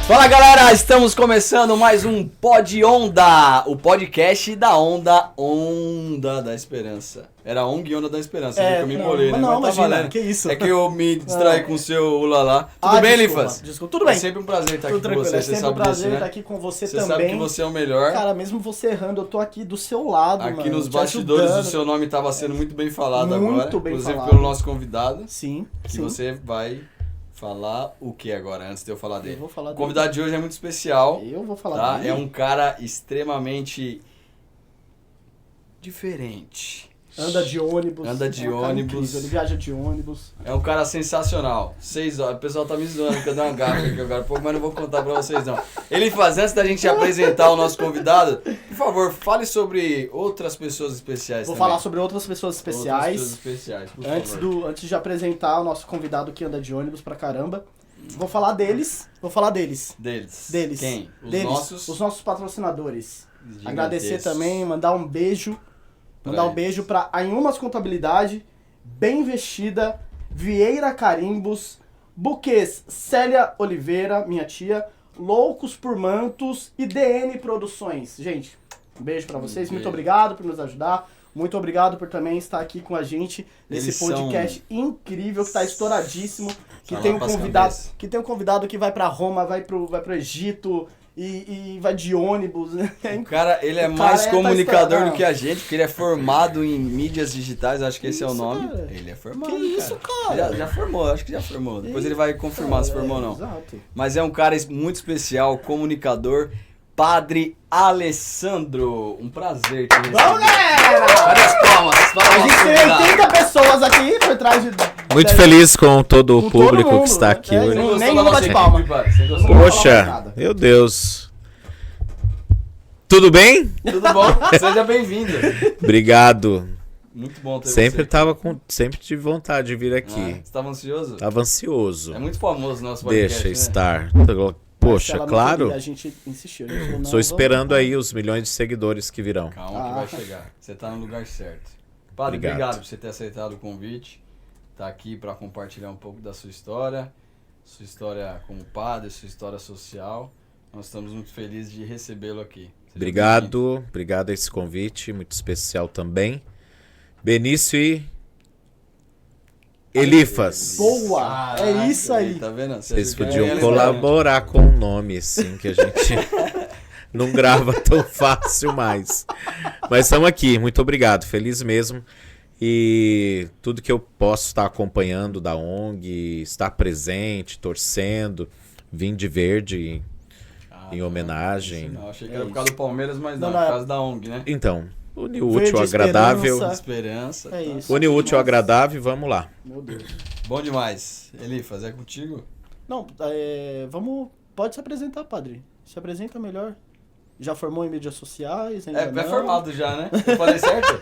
Fala galera, estamos começando mais um Pod Onda, o podcast da Onda da Esperança. Era ONG e Onda da Esperança, que eu me embolei, né? Não, mas tá valendo. Que isso? É que eu me distraí com o seu ulalá. Tudo bem, Lifas? Desculpa, tudo bem. É sempre um prazer estar aqui com você, você sabe sempre um prazer disso, né? estar aqui com você Você também. sabe que você é o melhor. Cara, mesmo você errando, eu tô aqui do seu lado, Aqui mano, nos te bastidores ajudando. o seu nome estava sendo muito bem falado Muito agora. bem Inclusive falado. pelo nosso convidado. Sim, Que sim. você vai falar o que agora, antes de eu falar dele? Eu vou falar O dele. convidado de hoje é muito especial. Eu vou falar Tá? dele. É um cara extremamente diferente. Anda de ônibus. Anda de é um cara ônibus. incrível, ele viaja de ônibus. É um cara sensacional. 6 horas. O pessoal tá me zoando que eu dei uma gafa aqui agora há pouco, mas não vou contar pra vocês não. Ele faz, antes da gente apresentar o nosso convidado, por favor, fale sobre outras pessoas especiais Vou também. falar sobre outras pessoas especiais. Outras pessoas especiais, por favor. Antes de apresentar o nosso convidado que anda de ônibus pra caramba, vou falar deles. Deles. Quem? Os nossos patrocinadores. Gigantescos. Agradecer também, mandar um beijo. Mandar um eles. beijo pra Anhumas Contabilidade, Bem Vestida, Vieira Carimbos, Buquês Célia Oliveira, minha tia, Loucos por Mantos e DN Produções. Gente, um beijo pra vocês, muito obrigado por nos ajudar. Muito obrigado por também estar aqui com a gente nesse Eles podcast incrível que tá estouradíssimo, que Só tem lá um pras convidado, cabeças. que tem um convidado que vai pra Roma, vai pro Egito e vai de ônibus, né? O cara, ele é O mais cara tá comunicador estourado. do que a gente, porque ele é formado em mídias digitais, acho que esse é o Isso, nome. cara. Ele é formado, Que isso, cara? Já formou, acho que já formou. Depois ele vai confirmar se formou ou não. Exato. Mas é um cara muito especial, comunicador, Padre Alessandro. Um prazer te receber. Vamos, galera! Várias palmas. A gente tem 80 pessoas aqui por trás de... Muito feliz com todo Com o público todo mundo, que está né? aqui É, hoje. nem- nenhum bate palma. Tudo Não vou falar mais Poxa, nada. meu Deus. Tudo bem? bom? Seja bem-vindo. Obrigado. Muito bom ter Sempre você. sempre tive vontade de vir Ah, aqui. você estava ansioso? Tava ansioso. É muito famoso o nosso podcast, Deixa né? estar. Se Poxa, ela não claro. queria, a gente insistiu. A gente falou, não, Estou esperando vamos- aí os milhões de seguidores que virão. Calma que vai chegar. Você tá no lugar certo. Padre, Obrigado. obrigado por você ter aceitado o convite. Tá aqui para compartilhar um pouco da sua história como padre, sua história social. Nós estamos muito felizes de recebê-lo aqui. Seja bem-vindo. Obrigado a esse convite, muito especial também. Benício e Elifas. Boa! É isso aí. Tá vendo? Vocês Você podiam ganha, colaborar com o nome, assim, que a gente não grava tão fácil mais. Mas estamos aqui, muito obrigado, feliz mesmo. E tudo que eu posso estar acompanhando da ONG, estar presente, torcendo, vim de verde em homenagem. Não, achei que É era por causa do Palmeiras, mas não, Não, por causa da ONG, né? Então, une o Verde útil ao agradável. esperança. Esperança. É tá. isso. Une o útil ao agradável e vamos lá. Meu Deus. Bom demais. Elifas, é contigo? Não, vamos... Pode se apresentar, padre. Se apresenta melhor. Já formou em mídias sociais? Ainda É não? formado já, né? Eu falei certo?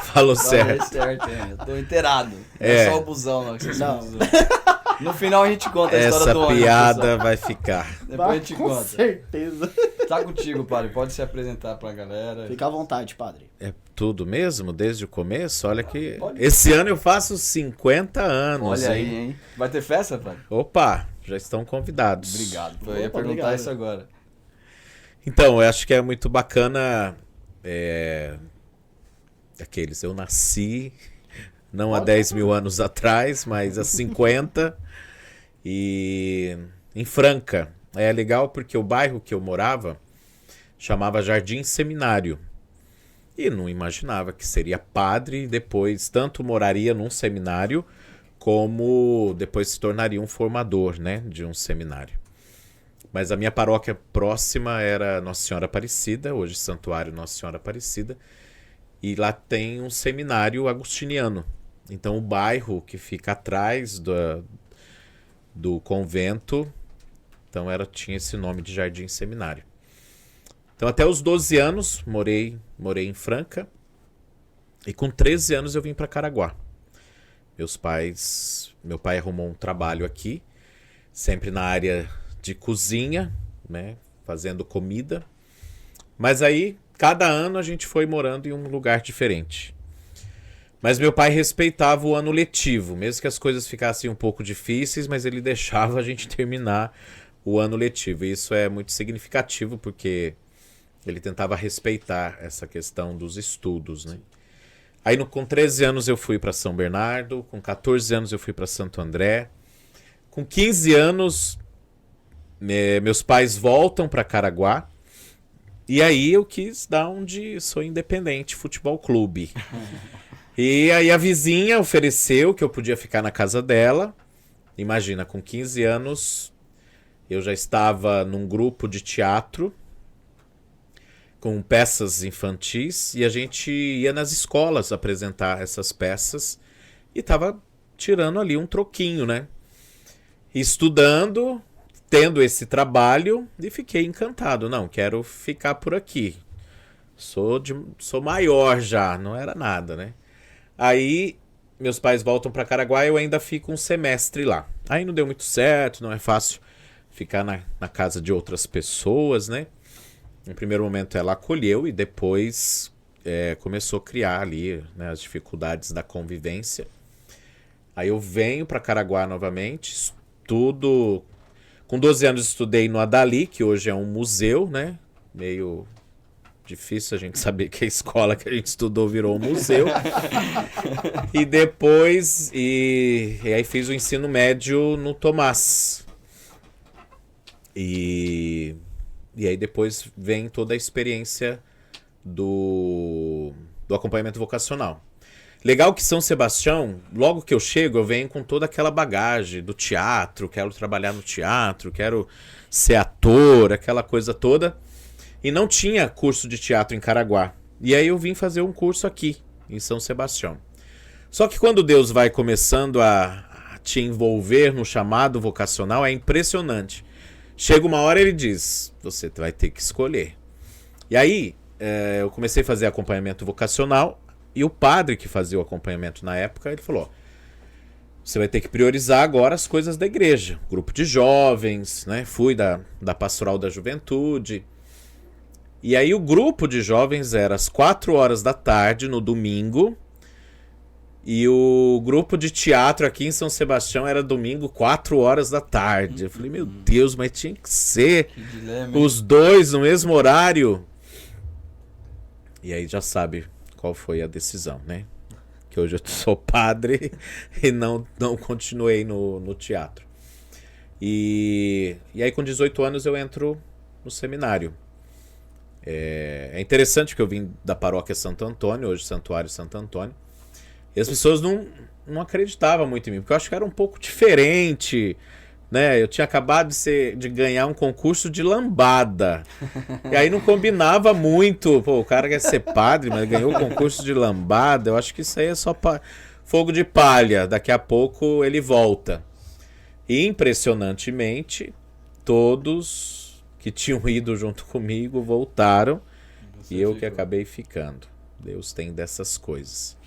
Falou Falei certo. certo, eu tô inteirado. É. É só o busão não, que vocês Não. usam. No final a gente conta a história Essa do ônibus, piada pessoal. vai ficar. Depois a gente Com conta. certeza. Tá contigo, padre. Pode se apresentar pra galera. Fica à vontade, padre. É tudo mesmo, desde o começo? Olha que... Pode. Esse ano eu faço 50 anos, Olha aí, hein? hein? Vai ter festa, padre? Opa, já estão convidados. Obrigado. Eu ia Opa, perguntar obrigado. isso agora. Então, eu acho que é muito bacana eu nasci não há 10 mil anos atrás, mas há 50 e em Franca. É legal porque o bairro que eu morava chamava Jardim Seminário. E não imaginava que seria padre e depois tanto moraria num seminário como depois se tornaria um formador, né, de um seminário. Mas a minha paróquia próxima era Nossa Senhora Aparecida, hoje Santuário Nossa Senhora Aparecida, e lá tem um seminário agustiniano. Então o bairro que fica atrás do convento, então tinha esse nome de Jardim Seminário. Então até os 12 anos morei em Franca, e com 13 anos eu vim para Caraguá. Meu pai arrumou um trabalho aqui, sempre na área de cozinha, né, fazendo comida. Mas aí, cada ano a gente foi morando em um lugar diferente. Mas meu pai respeitava o ano letivo, mesmo que as coisas ficassem um pouco difíceis, mas ele deixava a gente terminar o ano letivo. E isso é muito significativo, porque ele tentava respeitar essa questão dos estudos, né? Aí com 13 anos eu fui para São Bernardo, com 14 anos eu fui para Santo André. Com 15 anos, meus pais voltam para Caraguá. E aí eu quis dar um de Sou Independente Futebol Clube. E aí a vizinha ofereceu que eu podia ficar na casa dela. Imagina, com 15 anos eu já estava num grupo de teatro com peças infantis e a gente ia nas escolas apresentar essas peças e tava tirando ali um troquinho, né? Estudando, tendo esse trabalho e fiquei encantado. Não, quero ficar por aqui. Sou maior já, não era nada, né? Aí meus pais voltam para Caraguá e eu ainda fico um semestre lá. Aí não deu muito certo, não é fácil ficar na casa de outras pessoas, né? No primeiro momento ela acolheu e depois começou a criar ali, né, as dificuldades da convivência. Aí eu venho para Caraguá novamente, estudo. Com 12 anos estudei no Adali, que hoje é um museu, né? Meio difícil a gente saber que a escola que a gente estudou virou um museu. E depois, e aí fiz o ensino médio no Tomás. E aí depois vem toda a experiência do acompanhamento vocacional. Legal que São Sebastião, logo que eu chego, eu venho com toda aquela bagagem do teatro, quero trabalhar no teatro, quero ser ator, aquela coisa toda. E não tinha curso de teatro em Caraguá. E aí eu vim fazer um curso aqui, em São Sebastião. Só que quando Deus vai começando a te envolver no chamado vocacional, é impressionante. Chega uma hora e ele diz, você vai ter que escolher. E aí eu comecei a fazer acompanhamento vocacional. E o padre que fazia o acompanhamento na época, ele falou, você vai ter que priorizar agora as coisas da igreja. Grupo de jovens, né? Fui da Pastoral da Juventude. E aí o grupo de jovens era às 4 horas da tarde, no domingo. E o grupo de teatro aqui em São Sebastião era domingo, 4 horas da tarde. Eu falei, meu Deus, mas tinha que ser os dois no mesmo horário. E aí já sabe qual foi a decisão, né? Que hoje eu sou padre e não continuei no teatro. E aí com 18 anos eu entro no seminário. É interessante que eu vim da paróquia Santo Antônio, hoje Santuário Santo Antônio, e as pessoas não acreditavam muito em mim, porque eu acho que era um pouco diferente, né? Eu tinha acabado de ganhar um concurso de lambada. E aí não combinava muito. Pô, o cara quer ser padre, mas ganhou o concurso de lambada. Eu acho que isso aí é só fogo de palha. Daqui a pouco ele volta. E impressionantemente, todos que tinham ido junto comigo voltaram. E eu que acabei ficando. Deus tem dessas coisas.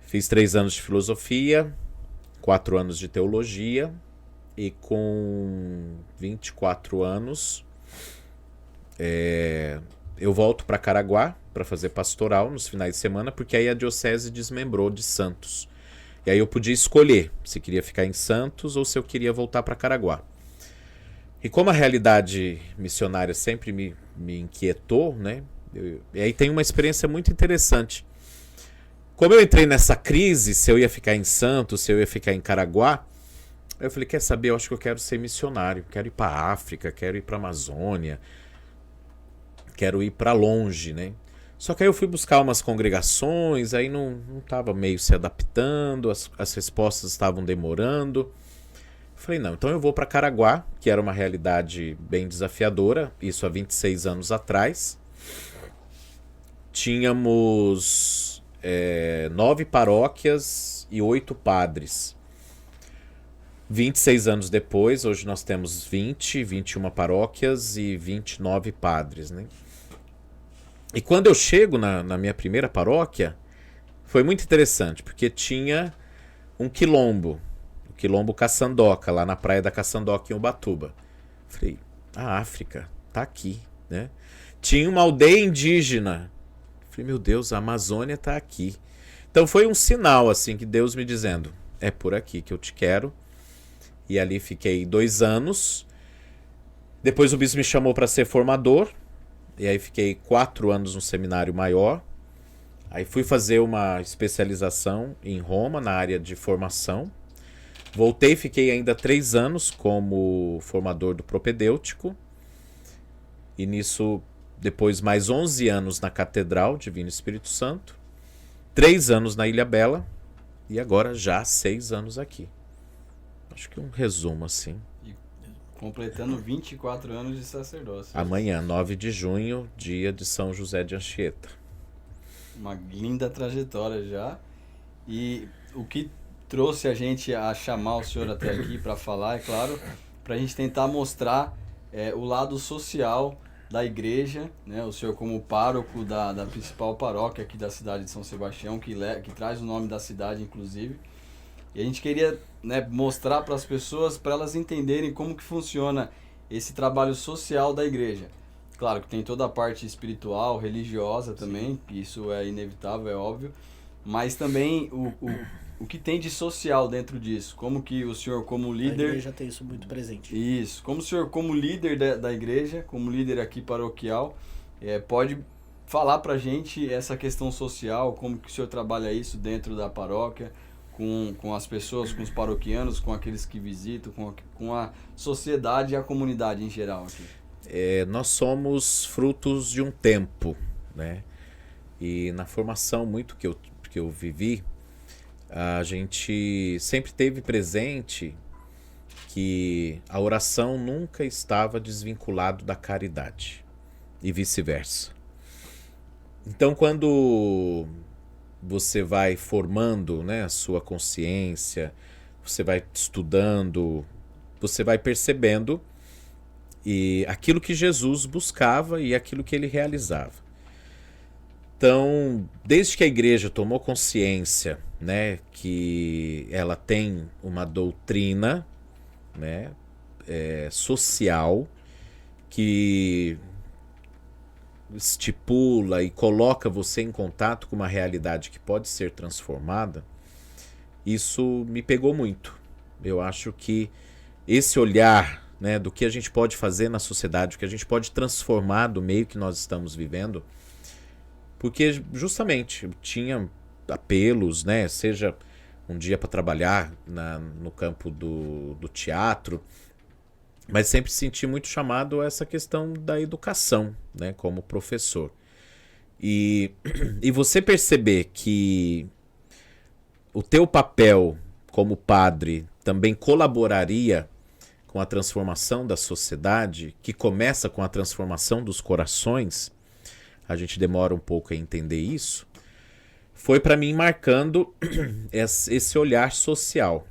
Fiz 3 anos de filosofia, 4 anos de teologia, e com 24 anos eu volto para Caraguá para fazer pastoral nos finais de semana, porque aí a diocese desmembrou de Santos. E aí eu podia escolher se queria ficar em Santos ou se eu queria voltar para Caraguá. E como a realidade missionária sempre me inquietou, né? E aí tem uma experiência muito interessante. Como eu entrei nessa crise, se eu ia ficar em Santos, se eu ia ficar em Caraguá, eu falei, quer saber, eu acho que eu quero ser missionário, quero ir para a África, quero ir para a Amazônia, quero ir para longe, né? Só que aí eu fui buscar umas congregações, aí não estava meio se adaptando, as respostas estavam demorando. Falei, não, então eu vou para Caraguá, que era uma realidade bem desafiadora, isso há 26 anos atrás. Tínhamos 9 paróquias e 8 padres. 26 anos depois, hoje nós temos 21 paróquias e 29 padres, né? E quando eu chego na minha primeira paróquia, foi muito interessante, porque tinha um quilombo, o quilombo Caçandoca, lá na praia da Caçandoca, em Ubatuba. Falei, a África tá aqui, né? Tinha uma aldeia indígena. Falei, meu Deus, a Amazônia tá aqui. Então foi um sinal, assim, que Deus me dizendo, é por aqui que eu te quero. E ali fiquei 2 anos. Depois o bispo me chamou para ser formador. E aí fiquei 4 anos no seminário maior. Aí fui fazer uma especialização em Roma, na área de formação. Voltei, fiquei ainda 3 anos como formador do propedêutico. E nisso, depois mais 11 anos na Catedral Divino Espírito Santo. 3 anos na Ilha Bela. E agora já 6 anos aqui. Acho que um resumo assim. E completando 24 anos de sacerdócio. Amanhã, 9 de junho, dia de São José de Anchieta. Uma linda trajetória já. E o que trouxe a gente a chamar o senhor até aqui para falar, é claro, para a gente tentar mostrar o lado social da igreja, né? O senhor como pároco da principal paróquia aqui da cidade de São Sebastião, que traz o nome da cidade, inclusive. E a gente queria, né, mostrar para as pessoas, para elas entenderem como que funciona esse trabalho social da igreja. Claro que tem toda a parte espiritual, religiosa também, que isso é inevitável, é óbvio, mas também o que tem de social dentro disso, como que o senhor como líder... A igreja tem isso muito presente. Isso, como o senhor como líder da igreja, como líder aqui paroquial, pode falar pra gente essa questão social, como que o senhor trabalha isso dentro da paróquia, com as pessoas, com os paroquianos, com aqueles que visitam, com a sociedade e a comunidade em geral aqui. Nós somos frutos de um tempo, né? E na formação muito que eu vivi, a gente sempre teve presente que a oração nunca estava desvinculado da caridade e vice-versa. Então, quando você vai formando, né, a sua consciência, você vai estudando, você vai percebendo e aquilo que Jesus buscava e aquilo que ele realizava. Então, desde que a igreja tomou consciência, né, que ela tem uma doutrina, né, social que estipula e coloca você em contato com uma realidade que pode ser transformada, isso me pegou muito. Eu acho que esse olhar, né, do que a gente pode fazer na sociedade, o que a gente pode transformar do meio que nós estamos vivendo, porque justamente tinha apelos, né, seja um dia para trabalhar no campo do teatro, mas sempre senti muito chamado a essa questão da educação, né, como professor. E você perceber que o teu papel como padre também colaboraria com a transformação da sociedade, que começa com a transformação dos corações, a gente demora um pouco a entender isso, foi para mim marcando esse olhar social.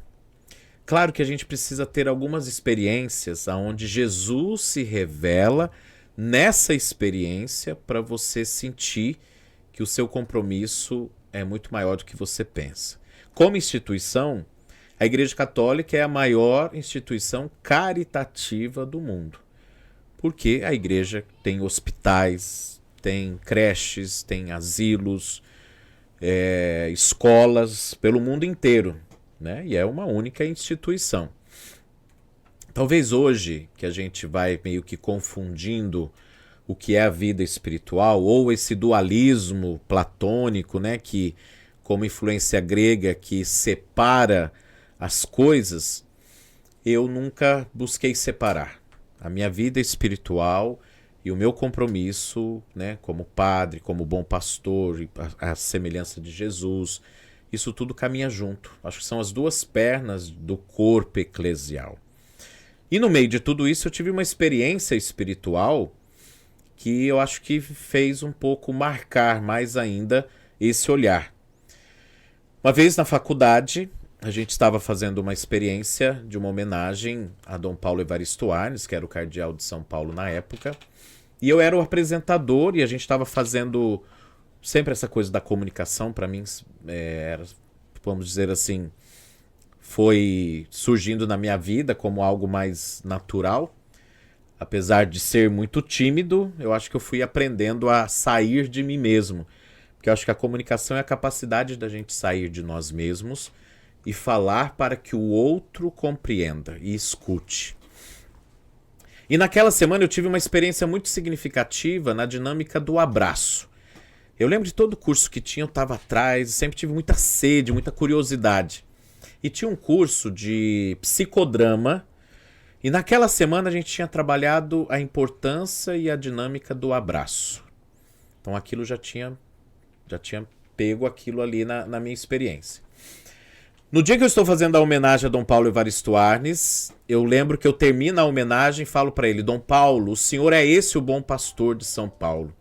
Claro que a gente precisa ter algumas experiências onde Jesus se revela nessa experiência para você sentir que o seu compromisso é muito maior do que você pensa. Como instituição, a Igreja Católica é a maior instituição caritativa do mundo, porque a igreja tem hospitais, tem creches, tem asilos, escolas pelo mundo inteiro, né? E é uma única instituição. Talvez hoje, que a gente vai meio que confundindo o que é a vida espiritual, ou esse dualismo platônico, né, que, como influência grega, que separa as coisas, eu nunca busquei separar. A minha vida espiritual e o meu compromisso, né, como padre, como bom pastor, a semelhança de Jesus, isso tudo caminha junto. Acho que são as duas pernas do corpo eclesial. E no meio de tudo isso eu tive uma experiência espiritual que eu acho que fez um pouco marcar mais ainda esse olhar. Uma vez na faculdade, a gente estava fazendo uma experiência de uma homenagem a Dom Paulo Evaristo Arnes, que era o cardeal de São Paulo na época, e eu era o apresentador e a gente estava fazendo sempre essa coisa da comunicação. Para mim, era, vamos dizer assim, foi surgindo na minha vida como algo mais natural. Apesar de ser muito tímido, eu acho que eu fui aprendendo a sair de mim mesmo. Porque eu acho que a comunicação é a capacidade da gente sair de nós mesmos e falar para que o outro compreenda e escute. E naquela semana eu tive uma experiência muito significativa na dinâmica do abraço. Eu lembro de todo o curso que tinha, eu estava atrás, sempre tive muita sede, muita curiosidade. E tinha um curso de psicodrama, e naquela semana a gente tinha trabalhado a importância e a dinâmica do abraço. Então aquilo já tinha pego aquilo ali na minha experiência. No dia que eu estou fazendo a homenagem a Dom Paulo Evaristo Arnes, eu lembro que eu termino a homenagem e falo para ele: Dom Paulo, o senhor é esse o bom pastor de São Paulo.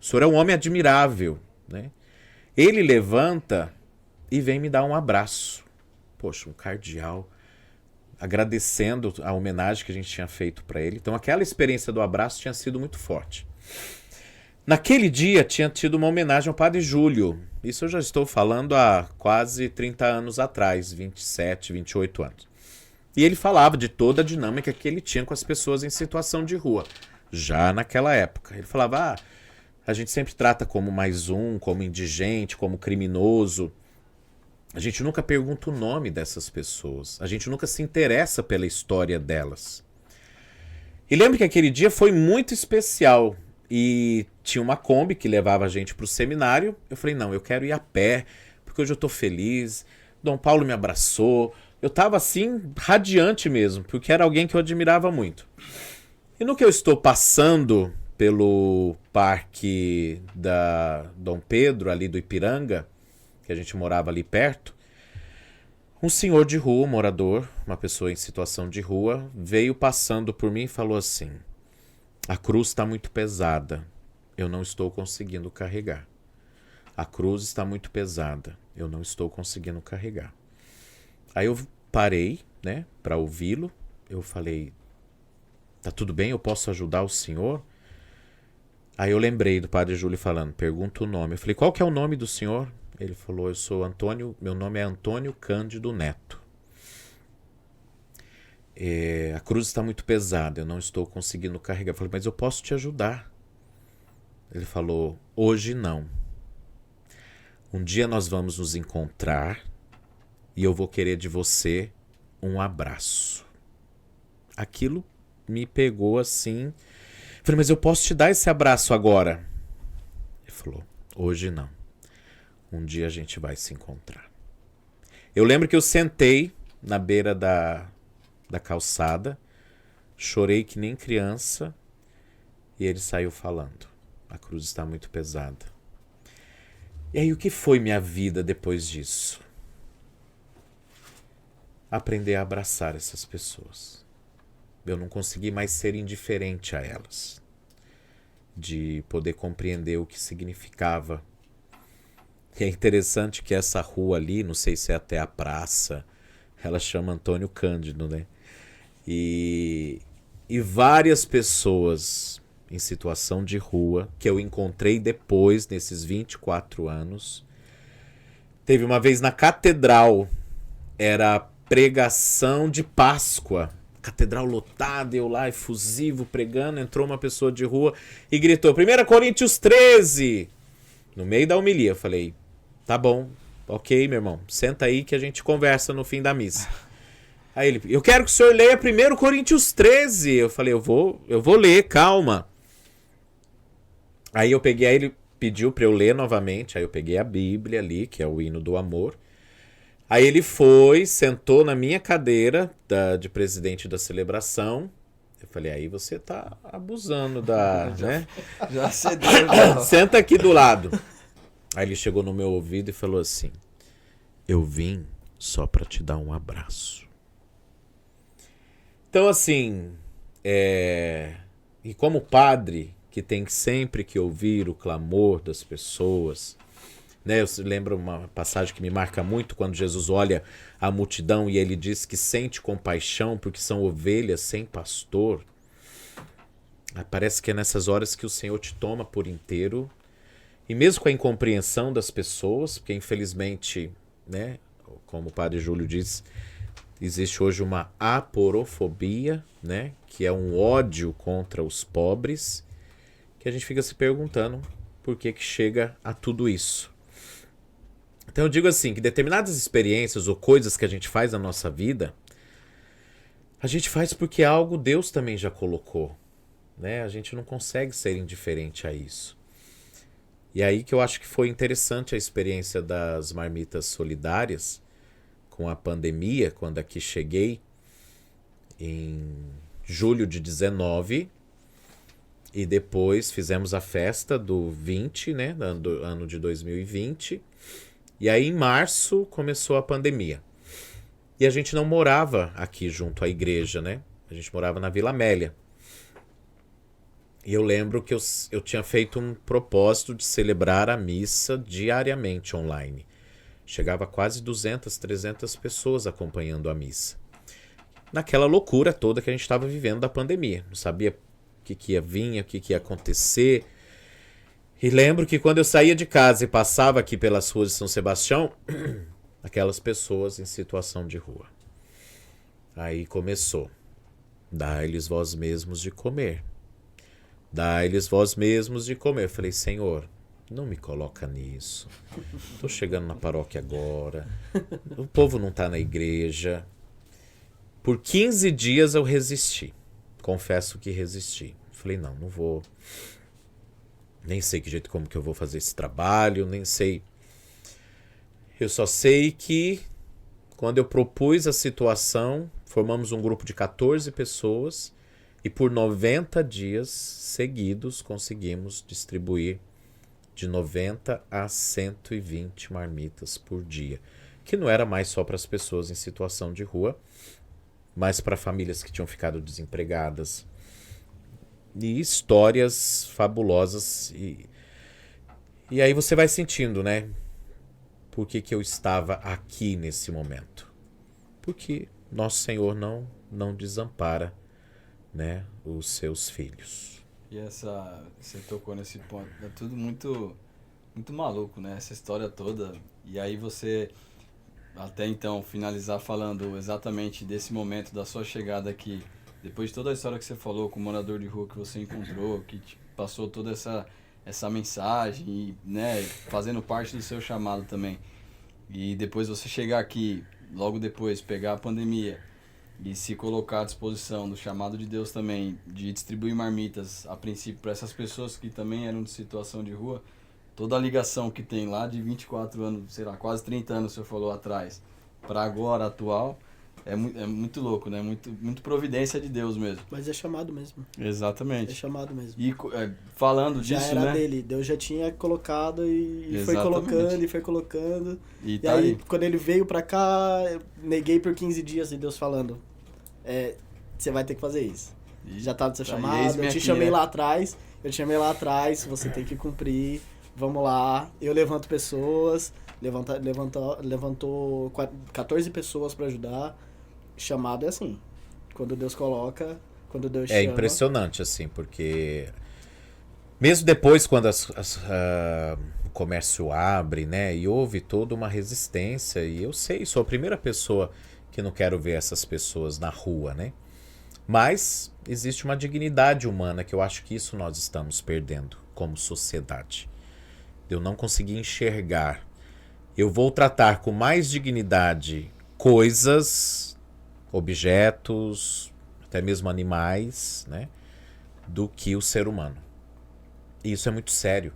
O senhor é um homem admirável, né? Ele levanta e vem me dar um abraço. Poxa, um cardeal, agradecendo a homenagem que a gente tinha feito para ele. Então aquela experiência do abraço tinha sido muito forte. Naquele dia tinha tido uma homenagem ao Padre Júlio. Isso eu já estou falando há quase 30 anos atrás, 27, 28 anos. E ele falava de toda a dinâmica que ele tinha com as pessoas em situação de rua, já naquela época. Ele falava, a gente sempre trata como mais um, como indigente, como criminoso. A gente nunca pergunta o nome dessas pessoas. A gente nunca se interessa pela história delas. E lembro que aquele dia foi muito especial. E tinha uma Kombi que levava a gente para o seminário. Eu falei, não, eu quero ir a pé, porque hoje eu estou feliz. Dom Paulo me abraçou. Eu estava assim, radiante mesmo, porque era alguém que eu admirava muito. E no que eu estou passando pelo parque da Dom Pedro, ali do Ipiranga, que a gente morava ali perto, um senhor de rua, um morador, uma pessoa em situação de rua, veio passando por mim e falou assim: a cruz está muito pesada, eu não estou conseguindo carregar. A cruz está muito pesada, eu não estou conseguindo carregar. Aí eu parei, né, para ouvi-lo. Eu falei, tá tudo bem, eu posso ajudar o senhor? Aí eu lembrei do Padre Júlio falando, pergunta o nome. Eu falei, qual que é o nome do senhor? Ele falou, eu sou Antônio, meu nome é Antônio Cândido Neto. A cruz está muito pesada, eu não estou conseguindo carregar. Eu falei, mas eu posso te ajudar. Ele falou, hoje não. Um dia nós vamos nos encontrar e eu vou querer de você um abraço. Aquilo me pegou assim. Eu falei, mas eu posso te dar esse abraço agora? Ele falou, hoje não. Um dia a gente vai se encontrar. Eu lembro que eu sentei na beira da calçada, chorei que nem criança e ele saiu falando, a cruz está muito pesada. E aí o que foi minha vida depois disso? Aprender a abraçar essas pessoas. Eu não consegui mais ser indiferente a elas, de poder compreender o que significava. E é interessante que essa rua ali, não sei se é até a praça, ela chama Antônio Cândido, né? E várias pessoas em situação de rua que eu encontrei depois, nesses 24 anos. Teve uma vez na catedral, era pregação de Páscoa. Catedral lotada, eu lá efusivo pregando, entrou uma pessoa de rua e gritou 1 Coríntios 13. No meio da homilia, eu falei, tá bom, ok, meu irmão, senta aí que a gente conversa no fim da missa. Aí ele, eu quero que o senhor leia 1 Coríntios 13. Eu falei, eu vou ler, calma. Aí ele pediu para eu ler novamente, aí eu peguei a Bíblia ali, que é o hino do amor. Aí ele foi, sentou na minha cadeira de presidente da celebração. Eu falei, aí você tá abusando né? Já cedeu. Já. Senta aqui do lado. Aí ele chegou no meu ouvido e falou assim, eu vim só para te dar um abraço. Então, assim, e como padre, que tem sempre que ouvir o clamor das pessoas, né? Eu lembro uma passagem que me marca muito, quando Jesus olha a multidão e ele diz que sente compaixão porque são ovelhas sem pastor. Parece que é nessas horas que o Senhor te toma por inteiro, e mesmo com a incompreensão das pessoas, porque infelizmente, né, como o Padre Júlio diz, existe hoje uma aporofobia, né, que é um ódio contra os pobres, que a gente fica se perguntando por que que chega a tudo isso. Então eu digo assim, que determinadas experiências ou coisas que a gente faz na nossa vida, a gente faz porque algo Deus também já colocou, né? A gente não consegue ser indiferente a isso. E aí que eu acho que foi interessante a experiência das marmitas solidárias com a pandemia, quando aqui cheguei em julho de 19, e depois fizemos a festa do 20, né, do ano de 2020, e aí em março começou a pandemia. E a gente não morava aqui junto à igreja, né? A gente morava na Vila Amélia. E eu lembro que eu tinha feito um propósito de celebrar a missa diariamente online. Chegava a quase 200, 300 pessoas acompanhando a missa. Naquela loucura toda que a gente estava vivendo da pandemia. Não sabia o que ia vir, o que ia acontecer. E lembro que quando eu saía de casa e passava aqui pelas ruas de São Sebastião, aquelas pessoas em situação de rua. Aí começou. Dai-lhes vós mesmos de comer. Dai-lhes vós mesmos de comer. Eu falei, Senhor, não me coloca nisso. Estou chegando na paróquia agora. O povo não está na igreja. Por 15 dias eu resisti. Confesso que resisti. Falei, não vou. Nem sei que jeito como que eu vou fazer esse trabalho, nem sei. Eu só sei que quando eu propus a situação, formamos um grupo de 14 pessoas e por 90 dias seguidos conseguimos distribuir de 90 a 120 marmitas por dia, que não era mais só para as pessoas em situação de rua, mas para famílias que tinham ficado desempregadas. E histórias fabulosas. E aí você vai sentindo, né? Por que eu estava aqui nesse momento? Porque nosso Senhor não desampara, né, os seus filhos. E você tocou nesse ponto. É tudo muito, muito maluco, né? Essa história toda. E aí você, até então, finalizar falando exatamente desse momento da sua chegada aqui. Depois de toda a história que você falou com o morador de rua que você encontrou, que te passou toda essa mensagem, e, né, fazendo parte do seu chamado também. E depois você chegar aqui, logo depois, pegar a pandemia e se colocar à disposição do chamado de Deus também, de distribuir marmitas, a princípio, para essas pessoas que também eram de situação de rua, toda a ligação que tem lá de 24 anos, sei lá, quase 30 anos, você falou atrás, para agora, atual... É muito louco, né? Muito providência de Deus mesmo. Mas é chamado mesmo. Exatamente. É chamado mesmo. E falando já disso, era né? dele. Deus já tinha colocado e foi colocando e foi colocando. E tá aí, quando ele veio pra cá, eu neguei por 15 dias e Deus falando, você vai ter que fazer isso. Já tá no seu chamado, eu te chamei lá atrás, você tem que cumprir, vamos lá. Eu levanto pessoas, levantou 14 pessoas pra ajudar. Chamado é assim, quando Deus coloca, quando Deus chama. É impressionante, assim, porque mesmo depois, quando o comércio abre, né, e houve toda uma resistência, e eu sei, sou a primeira pessoa que não quero ver essas pessoas na rua, né, mas existe uma dignidade humana que eu acho que isso nós estamos perdendo como sociedade. Eu não consegui enxergar. Eu vou tratar com mais dignidade coisas, objetos, até mesmo animais, né, do que o ser humano. E isso é muito sério,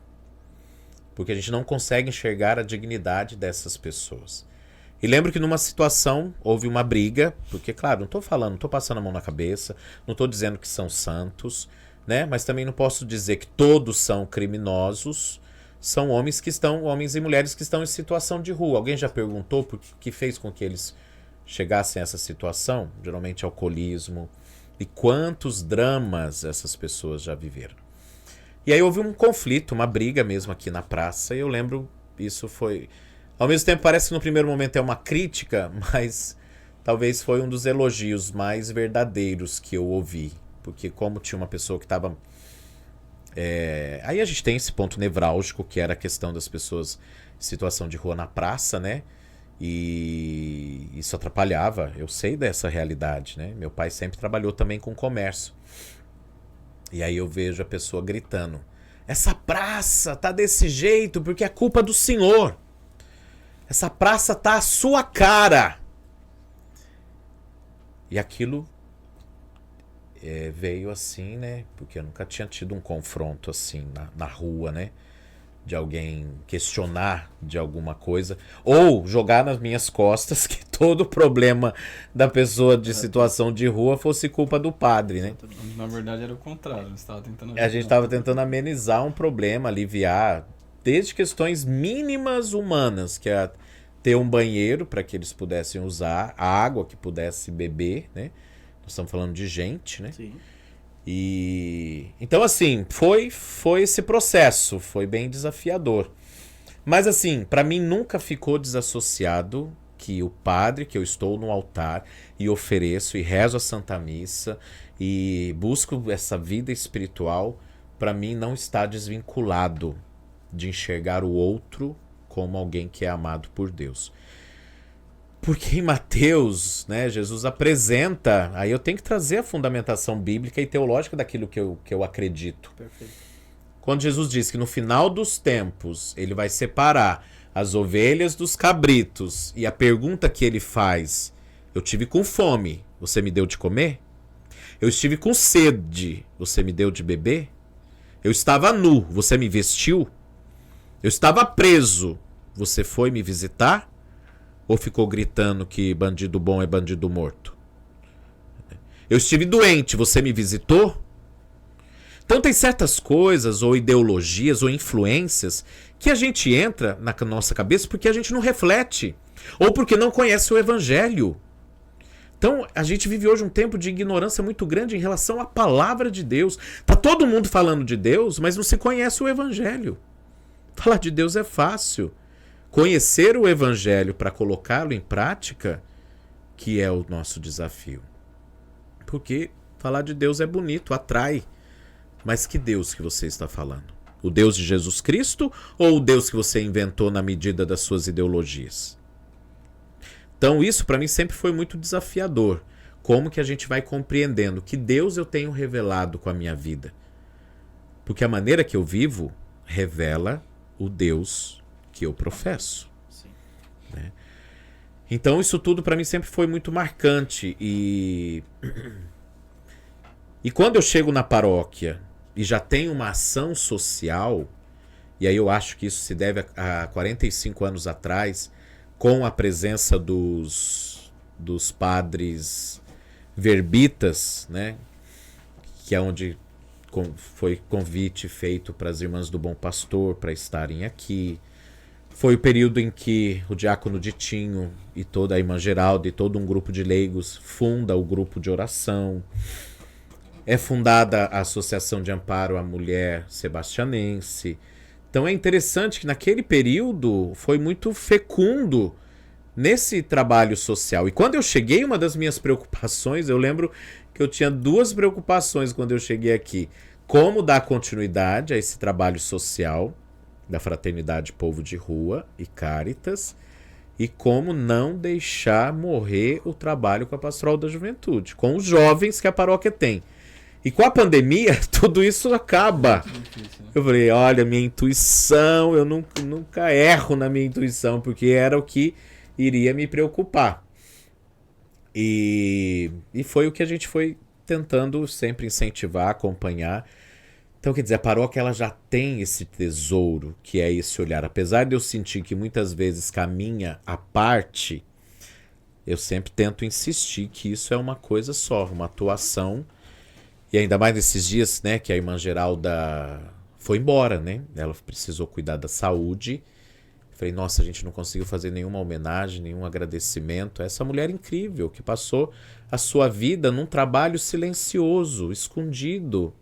porque a gente não consegue enxergar a dignidade dessas pessoas. E lembro que numa situação houve uma briga, porque, claro, não estou passando a mão na cabeça, não estou dizendo que são santos, né, mas também não posso dizer que todos são criminosos. São homens e mulheres que estão em situação de rua. Alguém já perguntou por que fez com que eles chegassem a essa situação? Geralmente alcoolismo. E quantos dramas essas pessoas já viveram. E aí houve um conflito, uma briga mesmo aqui na praça. E eu lembro, isso foi... Ao mesmo tempo parece que no primeiro momento é uma crítica, mas talvez foi um dos elogios mais verdadeiros que eu ouvi. Porque como tinha uma pessoa que estava... Aí a gente tem esse ponto nevrálgico, que era a questão das pessoas em situação de rua na praça, né? E isso atrapalhava. Eu sei dessa realidade, né? Meu pai sempre trabalhou também com comércio. E aí eu vejo a pessoa gritando: essa praça tá desse jeito porque é culpa do senhor. Essa praça tá à sua cara. E aquilo veio assim, né? Porque eu nunca tinha tido um confronto assim na rua, né? De alguém questionar de alguma coisa. Ou jogar nas minhas costas que todo problema da pessoa de situação de rua fosse culpa do padre, né? Na verdade era o contrário. Você tava tentando A gente estava tentando amenizar um problema, aliviar, desde questões mínimas humanas, que é ter um banheiro para que eles pudessem usar, a água que pudesse beber, né? Nós estamos falando de gente, né? Sim. E então assim, foi esse processo, foi bem desafiador. Mas assim, para mim nunca ficou desassociado que o padre, que eu estou no altar e ofereço e rezo a Santa Missa e busco essa vida espiritual, para mim não está desvinculado de enxergar o outro como alguém que é amado por Deus. Porque em Mateus, né, Jesus apresenta, aí eu tenho que trazer a fundamentação bíblica e teológica daquilo que eu acredito. Perfeito. Quando Jesus diz que no final dos tempos ele vai separar as ovelhas dos cabritos, e a pergunta que ele faz, eu tive com fome, você me deu de comer? Eu estive com sede, você me deu de beber? Eu estava nu, você me vestiu? Eu estava preso, você foi me visitar? Ou ficou gritando que bandido bom é bandido morto? Eu estive doente, você me visitou? Então tem certas coisas, ou ideologias, ou influências, que a gente entra na nossa cabeça porque a gente não reflete. Ou porque não conhece o Evangelho. Então a gente vive hoje um tempo de ignorância muito grande em relação à palavra de Deus. Tá todo mundo falando de Deus, mas não se conhece o Evangelho. Falar de Deus é fácil. Conhecer o Evangelho para colocá-lo em prática, que é o nosso desafio. Porque falar de Deus é bonito, atrai. Mas que Deus que você está falando? O Deus de Jesus Cristo ou o Deus que você inventou na medida das suas ideologias? Então isso para mim sempre foi muito desafiador. Como que a gente vai compreendendo que Deus eu tenho revelado com a minha vida? Porque a maneira que eu vivo revela o Deus que eu professo. Sim. Né? Então isso tudo para mim sempre foi muito marcante. E quando eu chego na paróquia e já tem uma ação social, e aí eu acho que isso se deve a 45 anos atrás, com a presença dos padres verbitas, né? Que é onde foi convite feito para as Irmãs do Bom Pastor para estarem aqui. Foi o período em que o diácono Ditinho e toda a irmã Geralda e todo um grupo de leigos funda o grupo de oração. É fundada a Associação de Amparo à Mulher Sebastianense. Então é interessante que naquele período foi muito fecundo nesse trabalho social. E quando eu cheguei, uma das minhas preocupações, eu lembro que eu tinha duas preocupações quando eu cheguei aqui. Como dar continuidade a esse trabalho social da Fraternidade Povo de Rua e Cáritas, e como não deixar morrer o trabalho com a Pastoral da Juventude, com os jovens que a paróquia tem. E com a pandemia, tudo isso acaba. Eu falei, olha, minha intuição, eu nunca erro na minha intuição, porque era o que iria me preocupar. E foi o que a gente foi tentando sempre incentivar, acompanhar. Então, quer dizer, a paróquia ela já tem esse tesouro, que é esse olhar. Apesar de eu sentir que muitas vezes caminha à parte, eu sempre tento insistir que isso é uma coisa só, uma atuação. E ainda mais nesses dias, né, que a irmã Geralda foi embora, né? Ela precisou cuidar da saúde. Falei, nossa, a gente não conseguiu fazer nenhuma homenagem, nenhum agradecimento a essa mulher incrível que passou a sua vida num trabalho silencioso, escondido.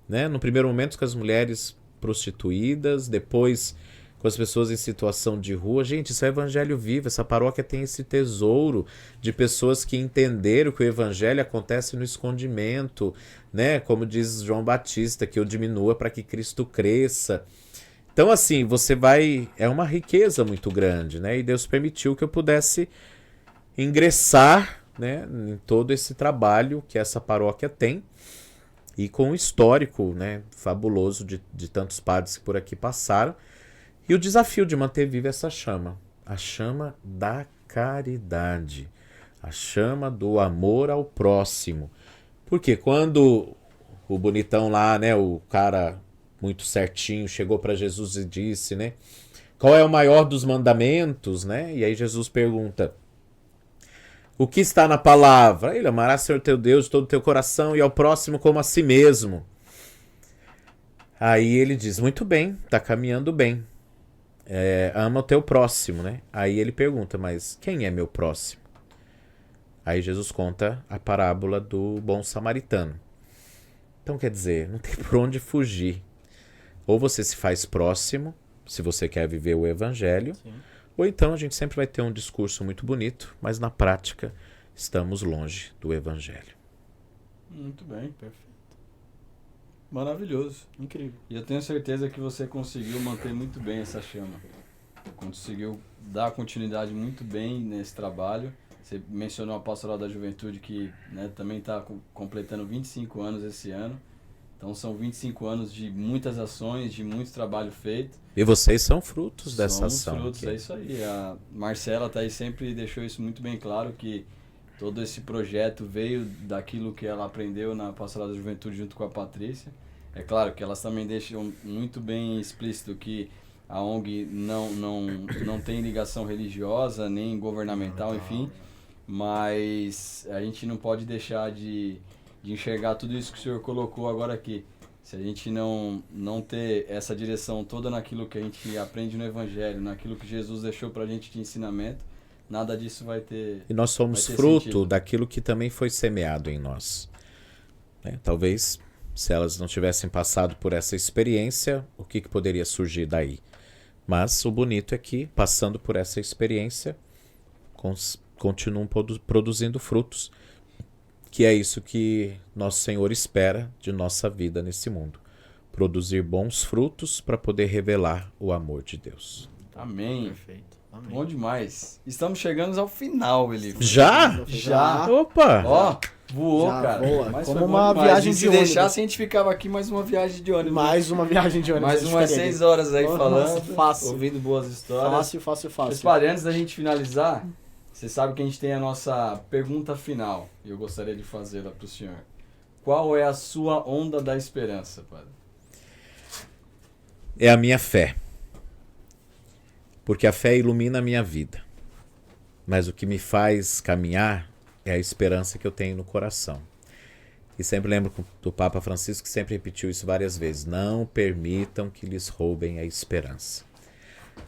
Né? No primeiro momento com as mulheres prostituídas, depois com as pessoas em situação de rua. Gente, isso é evangelho vivo, essa paróquia tem esse tesouro de pessoas que entenderam que o evangelho acontece no escondimento, né? Como diz João Batista, que eu diminua para que Cristo cresça. Então assim, você vai... É uma riqueza muito grande, né? E Deus permitiu que eu pudesse ingressar, né, em todo esse trabalho que essa paróquia tem. e com um histórico, né, fabuloso de tantos padres que por aqui passaram. E o desafio de manter viva essa chama, a chama da caridade, a chama do amor ao próximo. Porque quando o bonitão lá, né, o cara muito certinho, chegou para Jesus e disse, né, qual é o maior dos mandamentos, né? E aí Jesus pergunta, o que está na palavra? Ele, amarás o Senhor teu Deus de todo o teu coração e ao próximo como a si mesmo. Aí ele diz, muito bem, está caminhando bem. Ama o teu próximo, né? Aí ele pergunta, mas quem é meu próximo? Aí Jesus conta a parábola do bom samaritano. Então quer dizer, não tem por onde fugir. Ou você se faz próximo, se você quer viver o evangelho, sim, ou então a gente sempre vai ter um discurso muito bonito, mas na prática estamos longe do evangelho. Muito bem, perfeito. Maravilhoso, incrível. E eu tenho certeza que você conseguiu manter muito bem essa chama. Conseguiu dar continuidade muito bem nesse trabalho. Você mencionou a Pastoral da Juventude, que, né, também está completando 25 anos esse ano. Então são 25 anos de muitas ações, de muito trabalho feito. E vocês são frutos dessa ação. São frutos, é isso aí. A Marcela tá aí, sempre deixou isso muito bem claro, que todo esse projeto veio daquilo que ela aprendeu na Pastoral da Juventude junto com a Patrícia. É claro que elas também deixam muito bem explícito que a ONG não tem ligação religiosa, nem governamental, enfim. Mas a gente não pode deixar de enxergar tudo isso que o senhor colocou agora aqui. Se a gente não ter essa direção toda naquilo que a gente aprende no Evangelho, naquilo que Jesus deixou pra gente de ensinamento, nada disso vai ter. E nós somos fruto sentido daquilo que também foi semeado em nós. Talvez, se elas não tivessem passado por essa experiência, o que poderia surgir daí? Mas o bonito é que, passando por essa experiência, continuam produzindo frutos, que é isso que nosso Senhor espera de nossa vida nesse mundo. Produzir bons frutos para poder revelar o amor de Deus. Amém. Perfeito. Amém. Bom demais. Estamos chegando ao final, Elifa. Já? Opa! Ó, voou, já, cara. Boa. Mas como uma viagem de ônibus. Se deixasse, a gente ficava aqui mais uma viagem de ônibus. Mais uma viagem de ônibus. Mais umas 6 horas aí falando, fácil, ouvindo boas histórias. Fácil. Mas, padre, antes da gente finalizar, você sabe que a gente tem a nossa pergunta final. E eu gostaria de fazê-la para o senhor. Qual é a sua onda da esperança, padre? É a minha fé. Porque a fé ilumina a minha vida. Mas o que me faz caminhar é a esperança que eu tenho no coração. E sempre lembro do Papa Francisco, que sempre repetiu isso várias vezes. Não permitam que lhes roubem a esperança.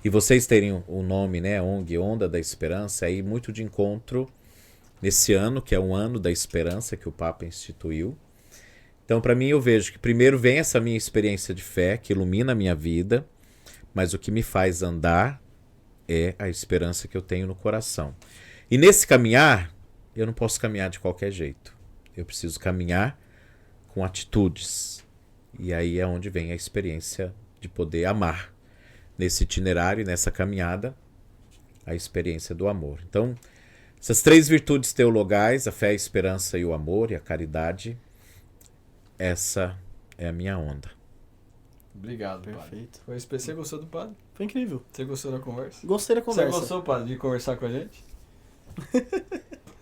E vocês terem o nome, né, ONG, Onda da Esperança, aí muito de encontro nesse ano, que é um ano da esperança que o Papa instituiu. Então, para mim, eu vejo que primeiro vem essa minha experiência de fé, que ilumina a minha vida, mas o que me faz andar é a esperança que eu tenho no coração. E nesse caminhar, eu não posso caminhar de qualquer jeito. Eu preciso caminhar com atitudes. E aí é onde vem a experiência de poder amar. Nesse itinerário, nessa caminhada, a experiência do amor. Então, essas 3 virtudes teologais, a fé, a esperança e o amor, e a caridade, essa é a minha onda. Obrigado, perfeito. Padre. Você gostou do padre? Foi incrível. Você gostou da conversa? Gostei da conversa. Você gostou, padre, de conversar com a gente?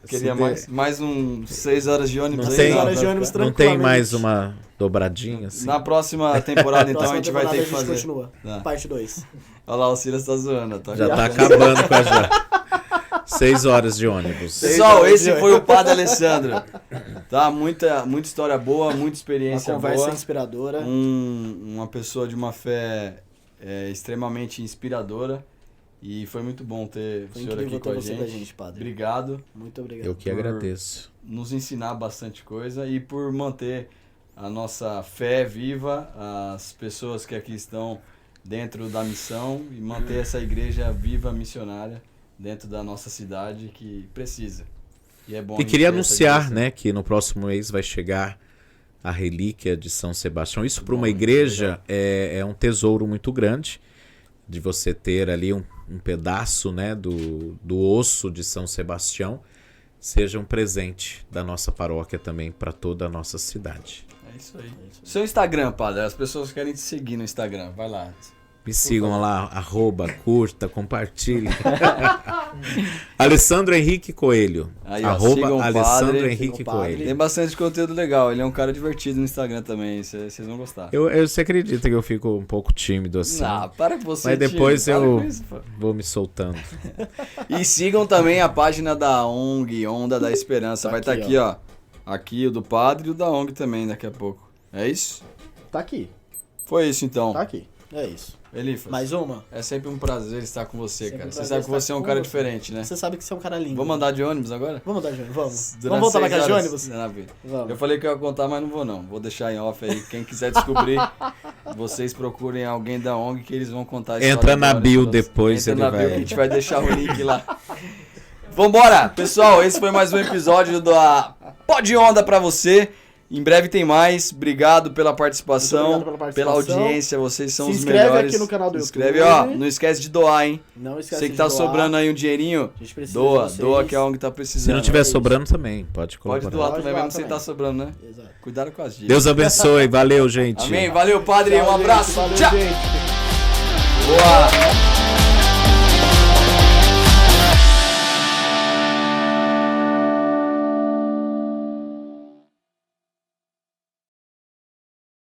Queria mais 6 horas de ônibus. Não aí, tem, 6 horas de ônibus não tem mais uma dobradinha assim? Na próxima temporada, então, a gente vai ter que fazer. Continua. Parte 2. Olha lá, o Silas tá zoando. Tá já tá acabando com a já. 6 horas de ônibus. Pessoal, esse foi o Padre Alessandro. Tá? Muita história boa, muita experiência boa. Uma conversa inspiradora. Uma pessoa de uma fé extremamente inspiradora. E foi muito bom ter o senhor aqui com a gente. Padre. Obrigado. Muito obrigado. Eu que agradeço. Nos ensinar bastante coisa e por manter a nossa fé viva, as pessoas que aqui estão dentro da missão e manter essa igreja viva, missionária, dentro da nossa cidade que precisa. E é bom. E queria anunciar, né, que no próximo mês vai chegar a relíquia de São Sebastião. Isso para uma igreja é um tesouro muito grande, de você ter ali um pedaço, né, do osso de São Sebastião, seja um presente da nossa paróquia também para toda a nossa cidade. É Isso aí. Seu Instagram, padre, as pessoas querem te seguir no Instagram, vai lá. Me sigam lá, @, compartilhem. Alessandro Henrique Coelho. Aí, ó, sigam o Alessandro padre, Henrique sigam o padre. Tem Coelho. bastante conteúdo legal, ele é um cara divertido no Instagram também, vocês vão gostar. Você acredita que eu fico um pouco tímido assim? Ah, para com você, Mas depois tio, para eu com isso, pô. vou me soltando. E sigam também a página da ONG, Onda da Esperança. Tá Vai estar aqui, aqui, ó. Aqui o do padre e o da ONG também daqui a pouco. É isso? Tá aqui, Foi isso então. tá aqui. É isso. Elifas, Mais uma? é sempre um prazer estar com você, Sempre cara. um Você prazer sabe que estar você é um com cara você. diferente, né? Você sabe que você é um cara lindo. Vamos andar de ônibus agora? Vamos dar de ônibus, vamos. Durante Vamos voltar pra 6 casa de horas ônibus? na vida. Vamos. Eu falei que eu ia contar, mas não vou não. Vou deixar em off aí. Quem quiser descobrir, vocês procurem alguém da ONG que eles vão contar a história Entra na da bio ONG. depois, Entra ele na vai. bio que a gente vai deixar o link lá. Vambora! Pessoal, esse foi mais um episódio da Pod Onda pra você. Em breve tem mais. Obrigado pela participação, Muito obrigado pela participação. audiência. Vocês são Se os inscreve melhores. aqui no canal do Se inscreve, YouTube. ó. Não esquece de doar, hein? Não esquece Você que de tá doar. sobrando aí um dinheirinho, A gente precisa doa. de vocês. Doa que a ONG tá precisando. Se não tiver isso. sobrando também, pode Pode colaborar. doar Pode também, doar mesmo sem também. estar sobrando, né? Exato. Cuidado com as dicas. Deus abençoe. Valeu, gente. Amém. Valeu, padre. Tchau, Um abraço. gente. Valeu, Tchau. gente. Boa.